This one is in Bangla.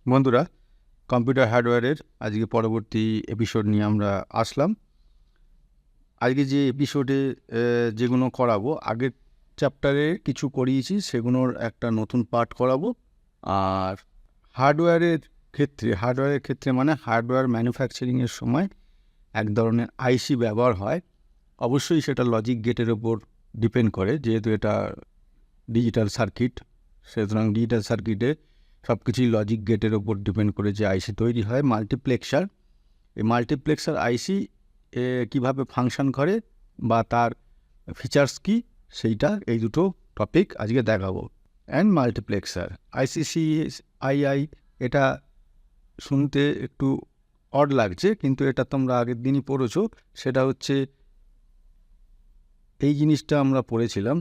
বন্ধুরা, কম্পিউটার হার্ডওয়্যারের আজকে পরবর্তী এপিসোড নিয়ে আমরা আসলাম। আজকে যে এপিসোডে যেগুলো করাবো, আগের চ্যাপ্টারে কিছু করিয়েছি, সেগুলোর একটা নতুন পার্ট করাবো। আর হার্ডওয়্যারের ক্ষেত্রে মানে হার্ডওয়্যার ম্যানুফ্যাকচারিংয়ের সময় এক ধরনের আইসি ব্যবহার হয়। অবশ্যই সেটা লজিক গেটের ওপর ডিপেন্ড করে, যেহেতু এটা ডিজিটাল সার্কিট, সুতরাং ডিজিটাল সার্কিটে সব কিছুই লজিক গেটের ওপর ডিপেন্ড করে যে আইসি তৈরি হয়। মাল্টিপ্লেক্সার, এই মাল্টিপ্লেক্সার আইসি কীভাবে ফাংশন করে বা তার ফিচার্স কী, সেইটা এই দুটো টপিক আজকে দেখাবো। অ্যান্ড মাল্টিপ্লেক্সার আইসিসি আইআই, এটা শুনতে একটু অড লাগছে, কিন্তু এটা তোমরা আগের দিনই পড়েছো। সেটা হচ্ছে এই জিনিসটা আমরা পড়েছিলাম